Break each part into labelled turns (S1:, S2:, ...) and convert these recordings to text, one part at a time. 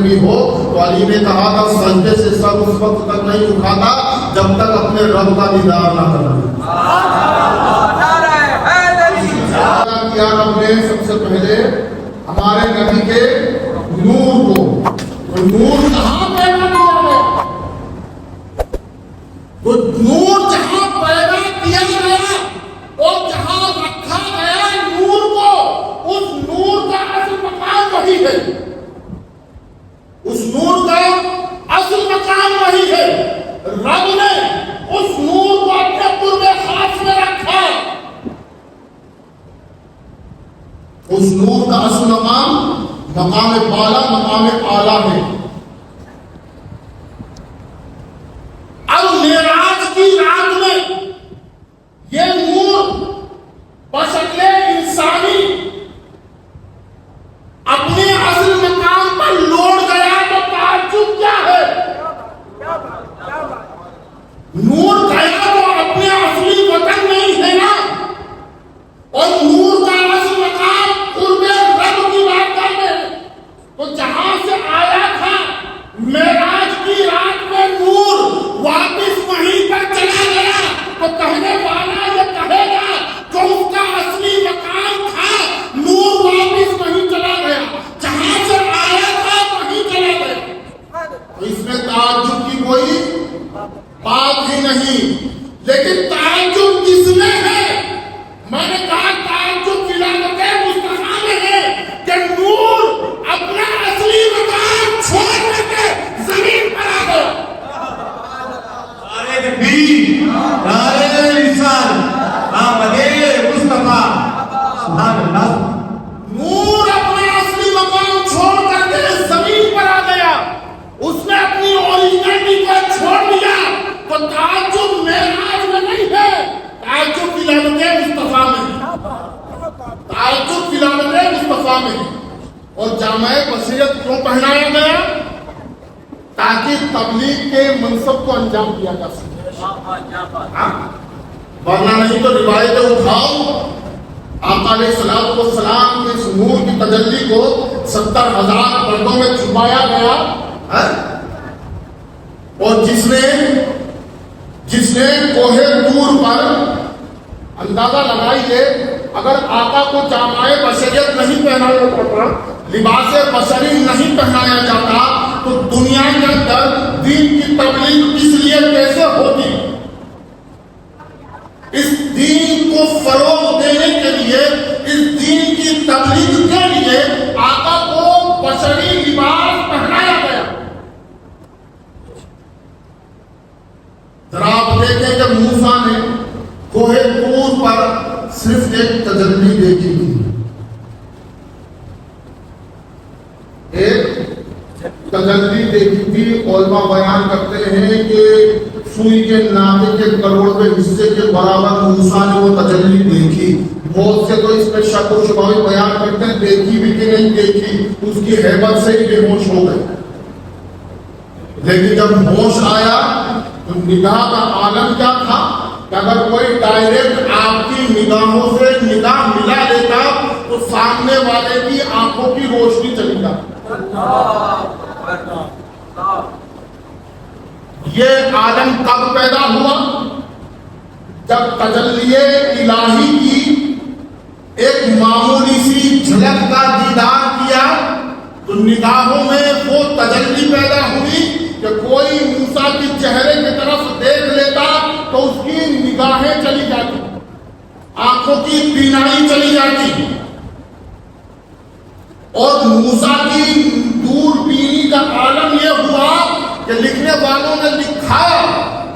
S1: بھی ہو تو علی نے کہا تھا سجدے سے سر اس وقت تک نہیں اٹھاتا جب تک اپنے رب کا دیدار نہ کرنا. کیا رب نے سب سے پہلے ہمارے نبی کے نور کو، تو نور کہاں پیدا کیا گیا؟ تو نور جہاں پیدا کیا گیا اور جہاں رکھا گیا نور کو، اس نور کا اصل مقام وہی ہے. اس نور کا اصل مقام وہی ہے. رب نے اس نور کو اپنے قرب خاص میں رکھا. اس نور کا اصل مقام مقام بالا، مقام اعلیٰ ہے. اب معراج کی رات میں یہ نور بشکل انسانی اپنے اصل مقام پر لوٹ گیا تو تعجب کیا ہے؟ نور گیا تو اپنے اصلی وطن نہیں ہے نا. اور نور کا اصل مقام قرب رب کی بارگاہ میں، تو جہاں سے آیا تھا معراج کی رات میں نور واپس وہیں پر چلا گیا تو کہنے والا یہ کہے گا جو اس کا اصلی مقام تھا نور واپس وہیں چلا گیا، جہاں سے آیا تھا وہیں چلا گیا. تو اس میں تعجب کی کوئی بات ہی نہیں. لیکن تعجب کس میں ہے؟ میں نے کہا تعجب ولادت مصطفیٰ میں ہے کہ نور اپنا اصلی مقام چھوڑ کے زمین پر آ گیا.
S2: نعرہ تکبیر، نعرہ رسالت، آمد مصطفیٰ، سبحان اللہ.
S1: نور اپنا اصلی مقام چھوڑ کر کے زمین پر آ گیا. اس نے اپنی اوریجنلٹی کو چھوڑ دیا. تو تعجب معراج میں نہیں ہے، تعجب ولادت مصطفیٰ میں، تعجب ولادت مصطفیٰ میں. اور جامع بصیرت کیوں پہنایا گیا؟ تاکہ تبلیغ کے منصب کو انجام دیا جا سکے. ورنہ نہیں تو روایتیں اٹھاؤ آقا علیہ الصلوۃ والسلام کے اس نور کی تجلی کو 70,000 پردوں میں چھپایا گیا. اور جس نے کوہ طور پر اندازہ لگائیے اگر آقا کو جامع بشریت نہیں پہنایا جاتا، لباس بشری نہیں پہنایا جاتا تو دنیا کے اندر دین کی تبلیغ اس لیے کیسے ہوتی؟ اس دین کو فروغ دینے کے لیے، اس دین کی تبلیغ کے لیے آقا کو بشری لباس پہنایا گیا. ذرا آپ دیکھیں کہ موسیٰ نے کوہ طور پر صرف ایک تجلی دیکھی تھی. ایک تجلی دیکھی تھی. علماء بیان کرتے ہیں کہ سوئی کے ناطے کے کروڑویں حصے کے برابر موسیٰ نے وہ تجلی دیکھی. بہت سے تو اس میں شک و شبہ بیان کرتے ہیں دیکھی بھی کہ نہیں دیکھی، اس کی ہیبت سے ہی بے ہوش ہو گئے. لیکن جب ہوش آیا تو نگاہ کا عالم کیا تھا کہ اگر کوئی ڈائریکٹ آپ کی نگاہوں سے نگاہ ملا لیتا تو سامنے والے کی آنکھوں کی روشنی چلی جاتی. یہ عالم کب پیدا ہوا؟ جب تجلی الہی کی ایک معمولی سی جھلک کا دیدار کیا تو نگاہوں میں وہ تجلی پیدا ہوئی کہ کوئی موسیٰ کی چہرے کی طرف دیکھ لیتا تو اس کی نگاہیں چلی جاتی، آنکھوں کی بینائی چلی جاتی. اور موسیٰ کی دور بینی کا عالم یہ ہوا کہ لکھنے والوں نے لکھا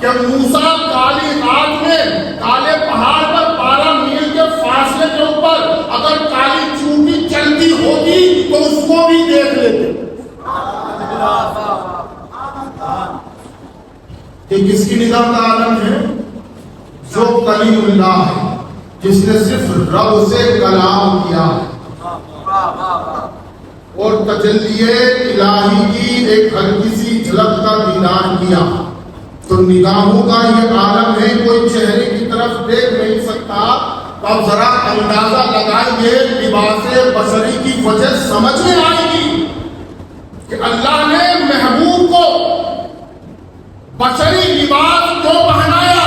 S1: کہ موسیٰ کالی رات میں کالے پہاڑ پر 12 میل کے فاصلے کے اوپر اگر کالی چونٹی چلتی ہوتی تو اس کو بھی دیکھ لیتے. کہ کس کی نگاہ کا عالم ہے؟ جو کلیم اللہ ہے، جس نے صرف رب سے کلام کیا اور تجلی الہی کی ایک ہلکی سی جھلک کا دیدار کیا. تو نگاہوں کا یہ عالم ہے، کوئی چہرے کی طرف دیکھ نہیں سکتا. اب ذرا اندازہ لگائیے لباس بشری کی وجہ سمجھ میں آئے گی کہ اللہ بشری لباس جو پہنایا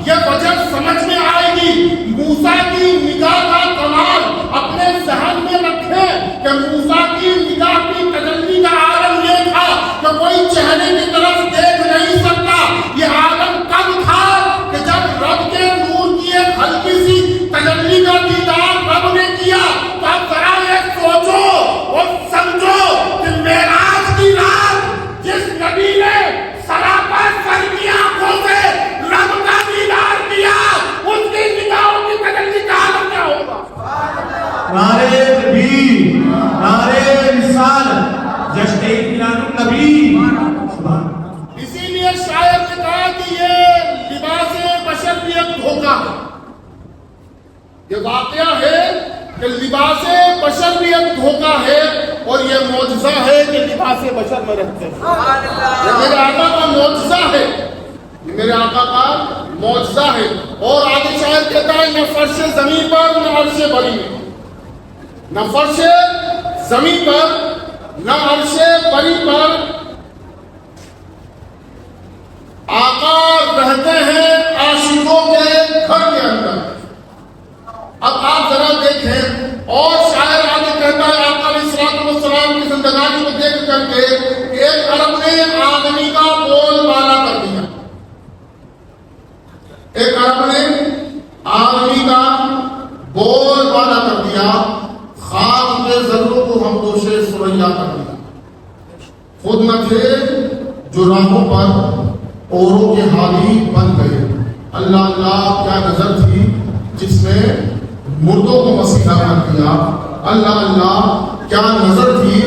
S1: یہ وجہ سمجھ میں آئے گی۔ موسیٰ کی نگاہ کا کمال اپنے ذہن میں رکھیں کہ موسیٰ کی نگاہ کی تجلی کا عالم یہ تھا کہ کوئی چہرے کی طرف دیکھ نہیں سکتا۔ یہ عالم کب تھا کہ جب رب کے نور کی ایک ہلکی سی تجلی کا دیدار رب نے کیا۔ تو اب ذرا یہ سوچو اور سمجھو کہ معراج کی رات جس نبی نے سراپا سر کی آنکھوں سے رب کا دیدار کیا، اس کی نگاہوں کی تجلی کا عالم کیا ہوگا؟
S2: نعرے تکبیر، نعرے رسالت، جشن میلاد النبی۔
S1: اسی لیے شاعر نے کہا کہ یہ لباس بشر بھی ایک دھوکہ ہے۔ یہ واقعہ ہے کہ لباس بشر بھی ایک دھوکہ ہے اور یہ معجزہ ہے کہ لباس بشر میں رہتے ہیں۔ یہ میرے آقا کا معجزہ ہے، یہ میرے آقا کا معجزہ ہے۔ اور آگے شاعر کہتا ہے نہ فرش زمین پر نہ عرش بری میں، نہ فرش زمین پر نہ عرش بری پر آقا رہتے ہیں عاشقوں کے گھر کے اندر۔ اب آپ ذرا دیکھیں اور شاعر آگے کہتا ہے آقا علیہ الصلوۃ والسلام کی زندگانی کو دیکھ کر کے ایک عرب نے آدمی کا بول بالا کر دیا۔ ایک عرب نے آدمی کا بول بالا کر دیا، خواب کے ذروں کو ہم دوشے سریا کر دیا۔ خود نہ تھے جو راہوں پر اوروں کے حالی بن گئے۔ اللہ اللہ کیا نظر تھی جس نے مردوں کو مسیحا کر دیا۔ اللہ اللہ کیا نظر تھی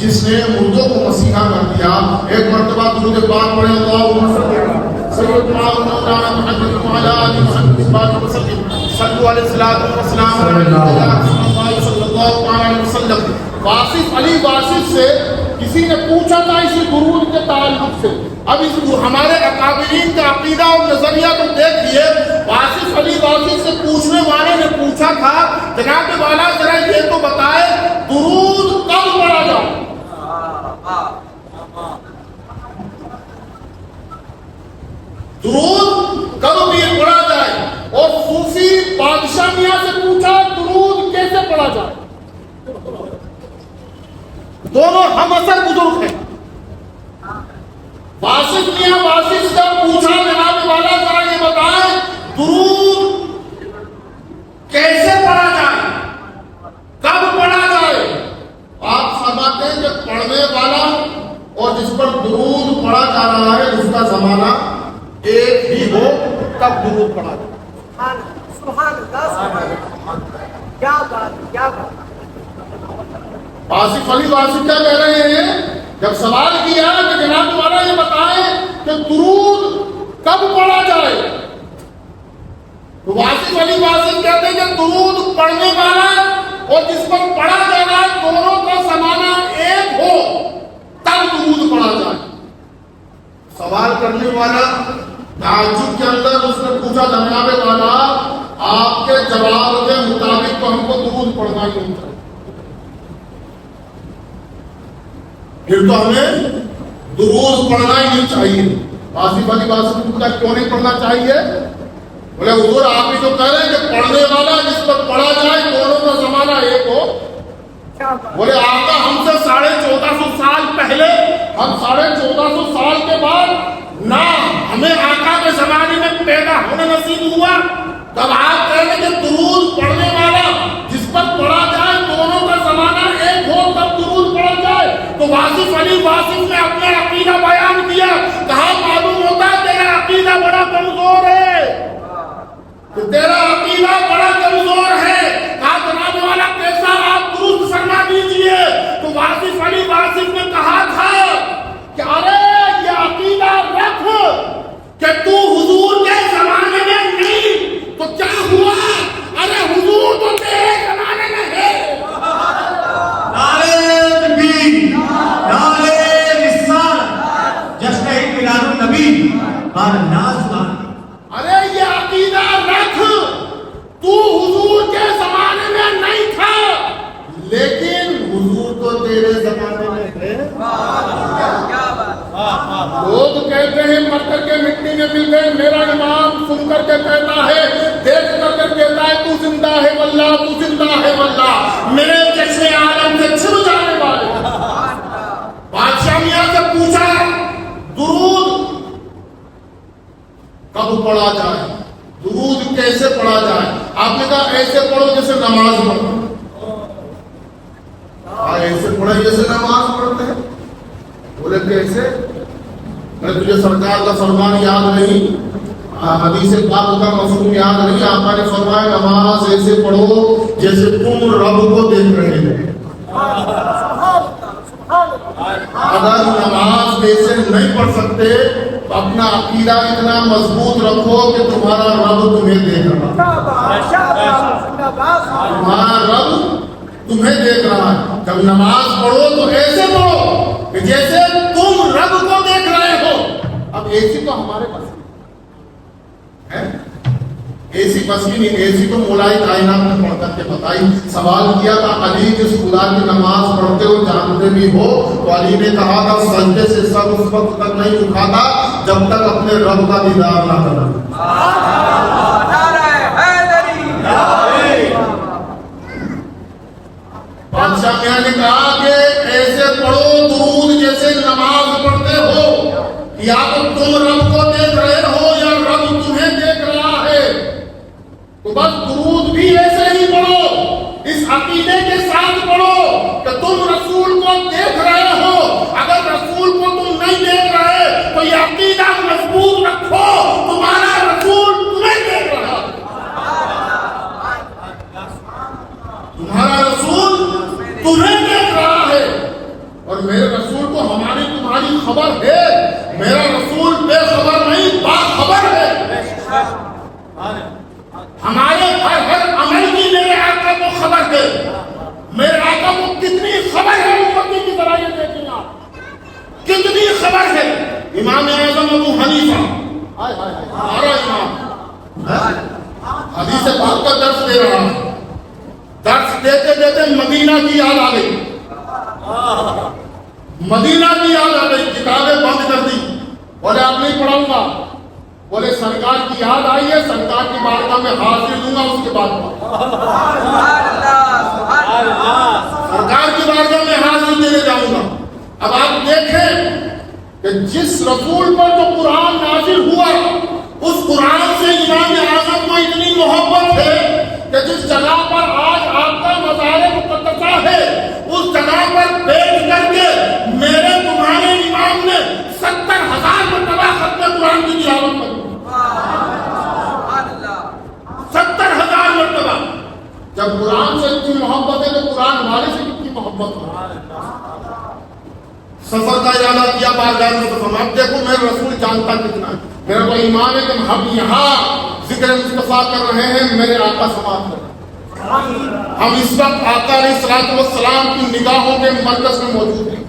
S1: جس نے مردوں کو مسیحا کر دیا۔ ایک مرتبہ درود پاک پڑھیں اللہم سیدنا مولانا محمد وعلی آل محمد وسلم صلو علیہ السلام صلی اللہ علیہ وسلم۔ واصف علی واصف سے کسی نے پوچھا تھا اسی درود کے تعلق سے۔ اب اس ہمارے اکابرین کا عقیدہ اور نظریہ تو دیکھیے، واصف علی واصف سے پوچھنے والے نے پوچھا تھا جناب والا ذرا یہ تو بتائے درود کب پڑھا جائے؟ درود کب بھی پڑھا جائے؟ اور صوفی بادشاہ میاں سے پوچھا درود کیسے پڑھا جائے؟ دونوں ہم اثر بزرگ ہیں۔ واصف میاں واصف سے پوچھا جناب والا ذرا یہ بتائیں درود کیسے پڑھا جائے، کب پڑھا جائے؟ آپ فرماتے ہیں کہ پڑھنے والا اور جس پر درود پڑھا جا رہا ہے اس کا زمانہ ایک ہی ہو تب درود پڑھا جائے۔
S3: سبحان اللہ، کیا بات، کیا بات۔
S1: واصف علی واصف کیا کہہ رہے ہیں؟ جب سوال کیا کہ جناب والا یہ بتائیں کہ درود کب پڑھا جائے، تو واصف علی واصف کہتے ہیں کہ درود پڑھنے والا اور جس پر پڑھا جا رہا ہے دونوں کا زمانہ ایک ہو تب درود پڑھا جائے۔ سوال کرنے والا تعجب کے اندر اس نے پوچھا جناب والا آپ کے جواب کے مطابق تو ہم کو درود پڑھنا ہی نہیں چاہیے، پھر تو ہمیں درود پڑھنا ہی نہیں چاہیے۔ واصف علی واصف نے پوچھا کیوں نہیں پڑھنا چاہیے؟ بولے حضور آپ ہی تو کہہ رہے ہیں کہ پڑھنے والا جس پر پڑھا جائے دونوں کا زمانہ ایک ہو۔ بولے آقا ہم سے 1450 سال پہلے، ہم 1450 سال کے بعد نہ ہمیں آقا کے زمانے میں پیدا ہونا نصیب ہوا، تب آپ کہہ رہے کہ درود پڑھنے والا جس پر پڑھا جائے دونوں کا زمانہ ایک ہو تب درود پڑھا جائے۔ تو واصف علی واصف نے اپنا عقیدہ بیان کیا، کہا معلوم ہوتا ہے تیرا عقیدہ بڑا کمزور ہے، تیرا عقیدہ بڑا کمزور ہے۔ کہا جناب والا کیسا، آپ درست فرما دیجئے۔ تو واصف علی واصف نے کہا تھا کہ ارے یہ عقیدہ رکھ کہ تو حضور کے زمانے میں نہیں تو کیا ہوا، ارے حضور تو تیرے زمانے میں ہے۔
S2: نعرے تکبیر، نعرے رسالت، جشن میلاد النبی۔
S1: ارے یہ عقیدہ رکھ تو حضور کے زمانے میں نہیں تھا لیکن حضور تو تیرے زمانے میں ہے۔ لوگ کہتے ہیں مر کر کے مٹی میں مل گئے، میرا امام سن کر کے کہتا ہے، دیکھ کر کہتا ہے تو زندہ ہے واللہ، تو زندہ ہے واللہ، میرے چشمے عالم سے چھن جانے والے۔ بادشاہ میاں سے پوچھا درود کب پڑھا جائے، درود کیسے پڑھا جائے؟ آپ نے کہا ایسے پڑھو جیسے نماز پڑھو۔ ایسے پڑھے جیسے نماز پڑھتے ہیں؟ بولے کیسے؟ میں تجھے سرکار کا فرمان یاد نہیں، حدیث پاک کا مفہوم یاد نہیں؟ آقا نے فرمایا نماز ایسے پڑھو جیسے تم رب کو دیکھ رہے ہو۔ اگر نماز ایسے نہیں پڑھ سکتے تو اپنا عقیدہ اتنا مضبوط رکھو کہ تمہارا رب تمہیں دیکھ رہا ہے، تمہارا رب تمہیں دیکھ رہا ہے۔ جب نماز پڑھو تو ایسے پڑھو کہ جیسے تم رب کو دیکھ رہے ہو۔ اب ایسی تو ہمارے پاس ہے، ایسی بس کی نہیں، ایسی تو مولائی کائنات نے پڑھ کر کے بتائی۔ سوال کیا تھا علی جس خدا کی نماز پڑھتے ہو جانتے بھی ہو، تو علی نے کہا تھا سجدے سے سر اس وقت تک نہیں اٹھاتا جب تک اپنے رب کا دیدار نہ کرنا۔ بادشاہ میاں نے کہا کہ ایسے پڑھو درود جیسے نماز پڑھتے ہو، یا تو تم رب کو دیکھ رہے ہو یا رب تمہیں دیکھ رہا ہے۔ تو بس درود بھی ایسے ہی پڑھو، اس عقیدے کے ساتھ پڑھو کہ تم رسول کو دیکھ رہے ہو۔ اگر رسول کو تم نہیں دیکھ رہے تو یہ عقیدہ مضبوط رکھو، تمہارا رسول تمہیں دیکھ رہا ہے، تمہارا رسول تمہیں دیکھ رہا ہے۔ اور میرے رسول کو ہماری تمہاری خبر ہے، میرا رسول بے خبر نہیں باخبر ہے۔ ہمارے ہر عمل کی میرے آقا کو خبر ہے، میرے آقا کو کتنی خبر ہے امتی کی طرح، یہ دیکھیں آپ کتنی خبر ہے۔ امام اعظم ابو حنیفہ ہمارا امام حدیث پاک کا درس دے رہا ہے، درس دیتے دیتے مدینہ کی یاد آ گئی، مدینہ کی یاد آ گئی، کتابیں بند کر دی، بولے اب نہیں پڑھاؤں گا، بولے سرکار کی یاد آئی ہے، سرکار کی بارگاہ میں حاضر دوں گا، اس کے بعد سرکار کی بارگاہ میں حاضر دینے جاؤں گا۔ اب آپ دیکھیں کہ جس رسول پر جو قرآن نازل ہوا اس قرآن سے امام اعظم کو اتنی محبت ہے کہ جس جگہ پر آج آپ کا مزار مقدسہ ہے اس جگہ پر بیٹھ کر کے میرے تمہارے امام نے 70,000 مرتبہ ختم قرآن کی تلاوت کی، 70,000 مرتبہ۔ جب قرآن سے اتنی محبت ہے تو قرآن والے سے کتنی محبت ہے۔ سفر کا ارادہ کیا بارگاہ میں، تو اب دیکھو میرے رسول جانتا کتنا ہے، میرا تو ایمان ہے کہ ہم یہاں ذکر مصطفیٰ کر رہے ہیں، میرے آقا سماعت کر رہے ہیں، ہم اس وقت آقا علیہ الصلوۃ والسلام کی نگاہوں کے مرکز میں موجود ہیں۔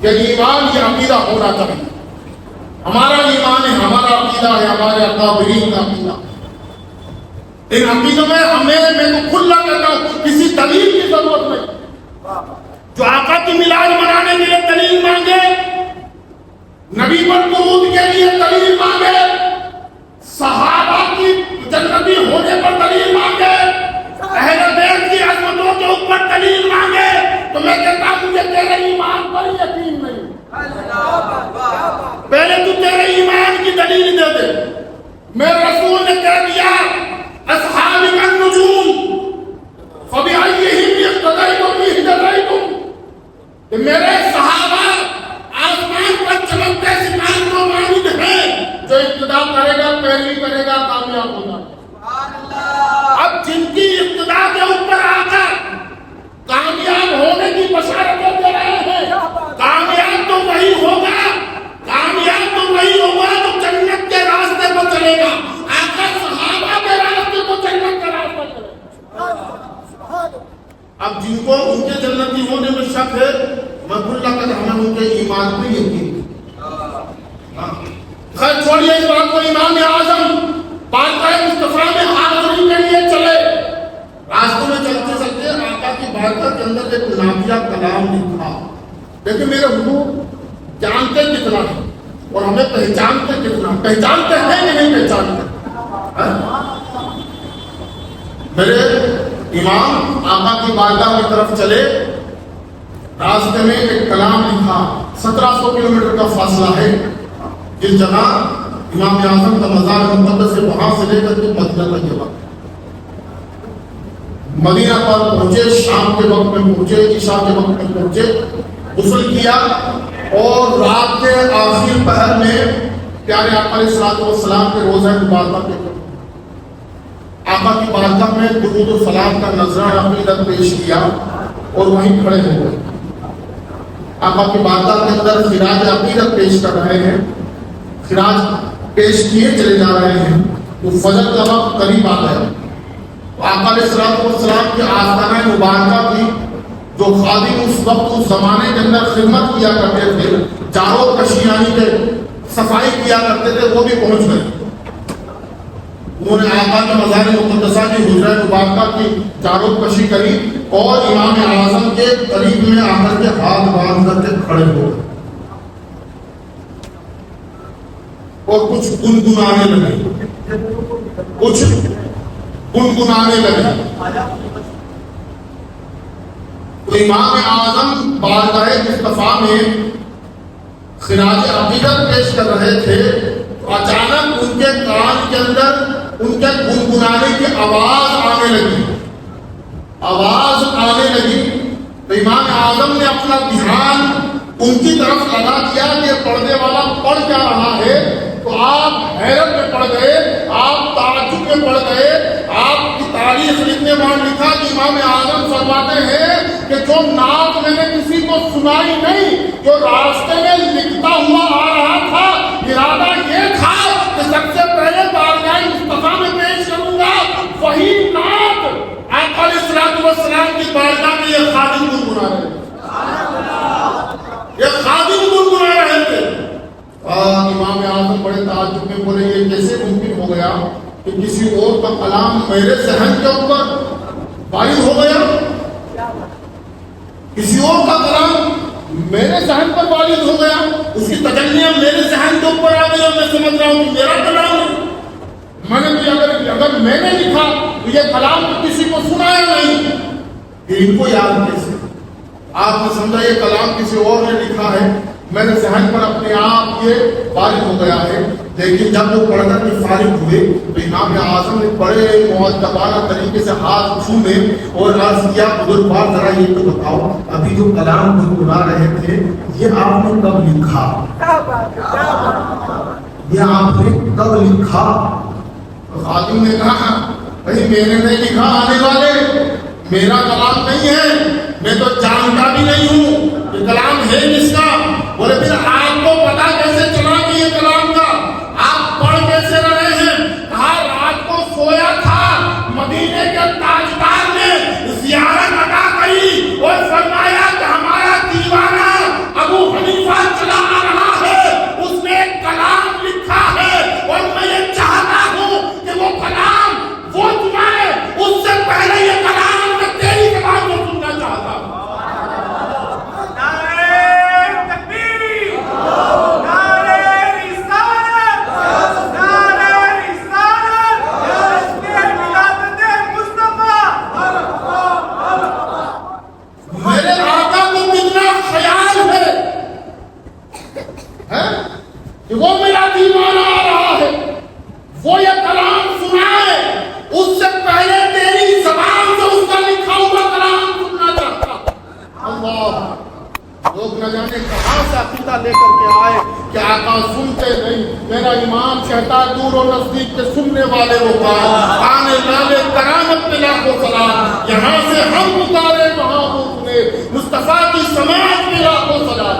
S1: یہ ایمان، یہ عقیدہ ہونا چاہیے، ہمارا ایمان ہے، ہمارا عقیدہ ہے، ہمارے اکابرین کا عقیدہ۔ ان عقیدوں میں میں تو کھلا کہتا ہوں کسی دلیل کی ضرورت نہیں۔ جو آقا کی میلاد منانے کے لیے دلیل مانگے، نبی پر درود کے لیے دلیل مانگے، صحابہ کی جنتی ہونے پر دلیل مانگے، اہل بیت کی عظمتوں کے اوپر دلیل مانگے، تو میں کہتا ہوں مجھے تیرے ایمان پر یقین نہیں۔ پہلے تو تیرے ایمان کی دلیل دے دے۔ میرے رسول نے کہہ دیا اصحاب النجوم فبأيهم اقتديتم اهتديتم، کہ میرے صحابہ آسمان پر چمکتے ستاروں کو مانند ہیں، جو ابتدا کرے گا پہلی کرے گا کامیاب ہوگا۔ اب جن کی ابتدا کے اوپر آ کر کامیاب ہونے کی بشارتیں دے رہے ہیں، کامیاب تو وہی ہوگا، کامیاب تو وہی ہوگا جو جنت کے راستے پر چلے گا۔ آقا صحابہ کے راستے کو جنت کا راستہ چلے گا۔ اب جن کو ان کے جنتی ہونے میں شک ہے، میں کھلا کر ہمیں ان کے ایمان پہ یقین۔ خیر چھوڑیے اس بات کو، امام اعظم بارگاہ مصطفیٰ میں حاضری کے لیے چلے، راستوں میں چلتے چلتے آقا کی بارگاہ کے اندر ایک نافیہ کلام لکھا۔ لیکن میرے حضور جانتے کتنا ہے، اور ہمیں پہچانتے کتنا، پہچانتے ہیں کہ نہیں پہچانتے؟ میرے امام آقا کی بارگاہ کی طرف چلے، راستے میں ایک کلام لکھا، 1700 کلومیٹر کا فاصلہ ہے جس جگہ امام اعظم کا مزار مقدس ہے، وہاں سے لے کر کے مدینہ تک کے وقت مدینہ پر پہنچے، شام کے وقت میں پہنچے، عشاء کے وقت میں پہنچے، غسل کیا اور رات کے آخر پہر میں پیارے آقا علیہ الصلوۃ والسلام کے روضہ مبارکہ کے آقا کی بارگاہ میں درود و سلام کا نذرانہ عقیدت پیش کیا اور وہیں کھڑے ہو گئے۔ آقا کی بارگاہ کے اندر خراج عقیدت پیش کر رہے ہیں، خراج پیش کیے چلے جا رہے ہیں تو فجر کا وقت قریب آ گیا۔ آقا علیہ الصلوۃ والسلام کے آستانہ مبارکہ کی جو خادم اس وقت اس زمانے کے اندر خدمت کیا کرتے تھے، چاروں کشیانی کے صفائی کیا کرتے تھے، وہ بھی پہنچ گئے۔ انہوں نے آقا کے مزار مقدسہ کی حجرہ مبارکہ کی چاروں کشی کری اور امام اعظم کے قریب میں آ کر کے ہاتھ باندھ کر کے کھڑے ہو گئے اور کچھ گنگنانے لگے، کچھ گنگنانے لگے۔ تو امام اعظم بارگاہ مصطفیٰ میں خراج عقیدت پیش کر رہے تھے، تو اچانک ان کے کان کے اندر ان کے گنگنانے کی آواز آنے لگی، آواز آنے لگی۔ تو امام اعظم نے اپنا دھیان ان کی طرف لگا دیا کہ پڑھنے والا پڑھ کیا رہا ہے، تو آپ حیرت میں پڑ گئے، آپ تعجب میں پڑ گئے۔ آپ کی تاریخ لکھنے والے لکھا کہ امام اعظم فرماتے ہیں کہ جو نعت میں نے کسی کو سنائی نہیں، جو راستے میں لکھتا ہوا آ رہا تھا، ارادہ یہ تھا کہ سب سے پہلے بارگاہ مصطفیٰ میں پیش کروں گا، وہی نعت آقا علیہ الصلوۃ والسلام کی بارگاہ میں یہ خادم گنگنا رہے تھے، یہ خادم گنگنا رہے تھے۔ امام اعظم بڑے تعجب میں بولے یہ کیسے ممکن ہو گیا کہ کسی اور کا کلام میرے ذہن کے اوپر وارد ہو گیا، کسی اور کا کلام میرے ذہن پر وارد ہو گیا، اس کی تجلیاں میرے ذہن کے اوپر آ گئی اور میں سمجھ رہا ہوں کہ میرا کلام ہے۔ میں نے اگر میں نے لکھا تو یہ کلام تو کسی کو سنایا نہیں، پھر ان کو یاد کیسے؟ آپ نے سمجھا یہ کلام کسی اور نے لکھا ہے، میرے ذہن پر اپنے آپ یہ فارغ ہو گیا ہے۔ لیکن جب وہ پڑھ کر کے فارغ ہوئے تو امام اعظم نے بڑے مؤدبانہ طریقے سے ہاتھ چھومے اور عرض کیا بزرگوار ذرا یہ تو بتاؤ ابھی جو کلام گنگنا رہے تھے یہ آپ نے کب لکھا؟ یہ آپ نے کب لکھا؟ خادم نے کہا بھائی میں نے نہیں لکھا، آنے والے میرا کلام نہیں ہے، میں تو جانتا بھی نہیں ہوں کہ کلام ہے کس کا۔ بولے پھر آپ کو پتا کیسے چلا کہ یہ کلام کا؟ آپ پڑھ کیسے رہے ہیں؟ کہا رات کو سویا تھا، مدینے کے تاجدار نے زیارت ادا کری اور فرمایا کہ ہمارا دیوانہ ابو حنیفہ چلا آ رہا ہے، اس نے ایک کلام لکھا ہے اور میں یہ چاہتا ہوں کہ وہ کلام وہ سنائے، اس سے پہلے یہ کلام میں تیری زبان کو سننا چاہتا ہوں۔ وہ میرا دیوانہ آ رہا ہے، وہ یہ کلام سنائے، اس سے پہلے تیری زبان سے اس کا لکھا ہوا کلام سننا چاہتا۔ اللہ، لوگ نہ جانے کہاں سے عقیدہ لے کر کے آئے کہ آقا سنتے نہیں۔ میرا امام کہتا ہے دور و نزدیک کے سننے والے وہ کام، آنے والے کرامت میں لاکھوں سلام، یہاں سے ہم اتارے وہاں وہ سنے، مصطفیٰ کی سماعت میں لاکھوں سلام۔